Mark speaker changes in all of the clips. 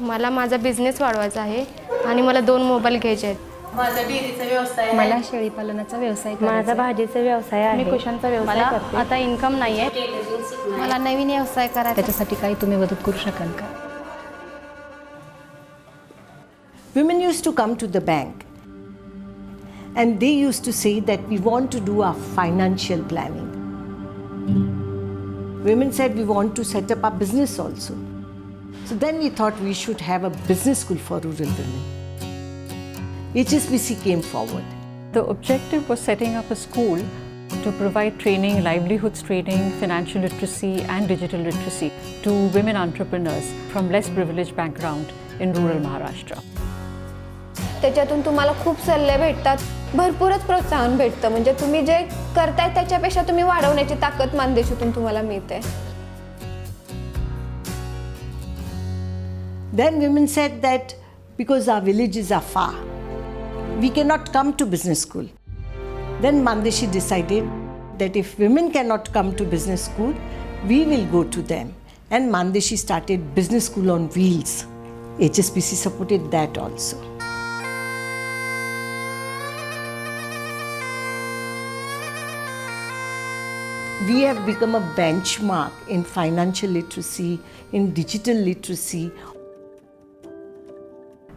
Speaker 1: मला माझा बिझनेस वाढवायचा आहे आणि मला 2 मोबाईल घ्यायचे आहेत.
Speaker 2: माझा डेअरीचा व्यवसाय आहे.
Speaker 3: मला शेळीपालनाचा व्यवसाय करायचा आहे.
Speaker 4: माझा भाजीचा व्यवसाय आहे.
Speaker 3: मी कुशांचा व्यवसाय करते.
Speaker 4: आता इन्कम नाही आहे.
Speaker 1: मला नवीन व्यवसाय करायचा.
Speaker 3: त्याच्यासाठी काही तुम्ही मदत करू शकाल का?
Speaker 5: Women used to come to the bank and they used to say that we want to do our financial planning. Women said we want to set up our business also. So then we thought we should have a business school for rural women. HSBC came forward.
Speaker 6: The objective was setting up a school to provide training, livelihoods training, financial literacy and digital literacy to women entrepreneurs from less privileged background in rural Maharashtra.
Speaker 7: त्याच्यातून तुम्हाला खूप सल्ले भेटतात, भरपूरच प्रोत्साहन भेटतं. म्हणजे तुम्ही जे करताय त्याच्यापेक्षा तुम्ही वाढवण्याची ताकद मानदेशीतून तुम्हाला मिळते.
Speaker 5: Then women said that because our villages are far, we cannot come to business school. Then Mann Deshi decided that if women cannot come to business school, we will go to them. And Mann Deshi started business school on wheels. HSBC supported that also. We have become a benchmark in financial literacy, in digital literacy.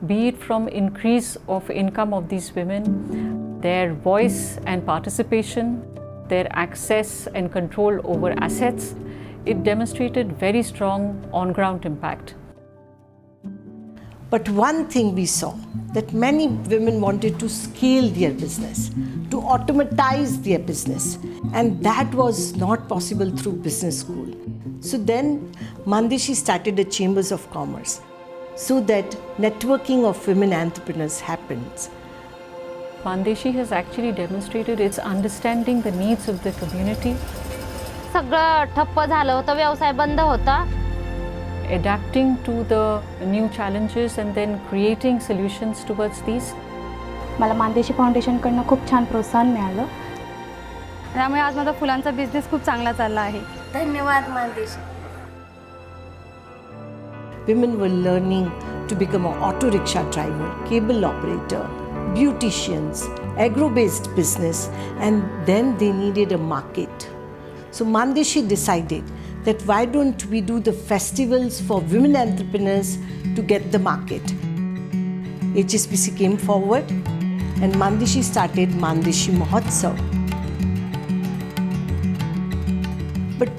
Speaker 6: Be it from increase of income of these women, their voice and participation, their access and control over assets, it demonstrated very strong on-ground impact.
Speaker 5: But one thing we saw, that many women wanted to scale their business, to automatize their business, and that was not possible through business school. So then Mann Deshi started the Chambers of Commerce so that networking of women entrepreneurs happens.
Speaker 6: Mann Deshi has actually demonstrated its understanding the needs of the community,
Speaker 4: सगळं ठप्प झालं होतं, व्यवसाय बंद होता.
Speaker 6: adapting to the new challenges and then creating solutions towards these.
Speaker 3: मला मानदेशी फाउंडेशनकडनं खूप छान प्रोत्साहन मिळालं.
Speaker 7: त्यामुळे आज माझा फुलांचा बिझनेस खूप चांगला चालला आहे.
Speaker 1: धन्यवाद mann deshi.
Speaker 5: Women were learning to become an auto rickshaw driver, cable operator, beauticians, agro-based business, and then they needed a market. So Mann Deshi decided that why don't we do the festivals for women entrepreneurs to get the market. HSBC came forward and Mann Deshi started Mann Deshi Mahotsav. But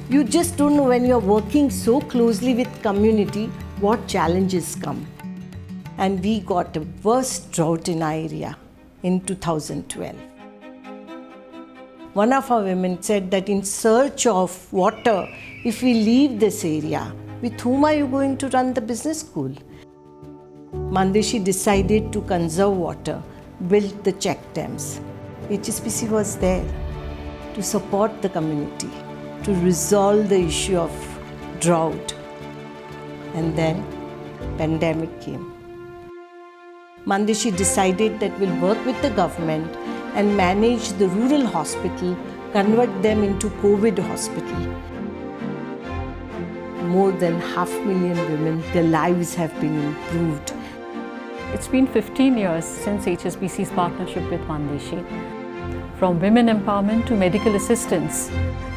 Speaker 5: you just don't know when you're working so closely with community what challenges come. And we got a worst drought in our area in 2012. One of our women said that in search of water, if we leave this area, with whom are you going to run the business school? Mann Deshi decided to conserve water, built the check dams. HSBC was there to support the community, to resolve the issue of drought. And then pandemic came. Mann Deshi decided that we'll work with the government and manage the rural hospital, convert them into COVID hospital. More than 500,000 women, their lives have been improved.
Speaker 6: It's been 15 years since HSBC's partnership with Mann Deshi. From women empowerment to medical assistance,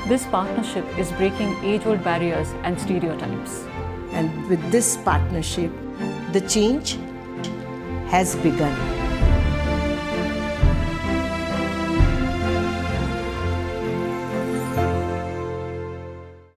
Speaker 6: this partnership is breaking age-old barriers and stereotypes.
Speaker 5: And with this partnership, the change has begun.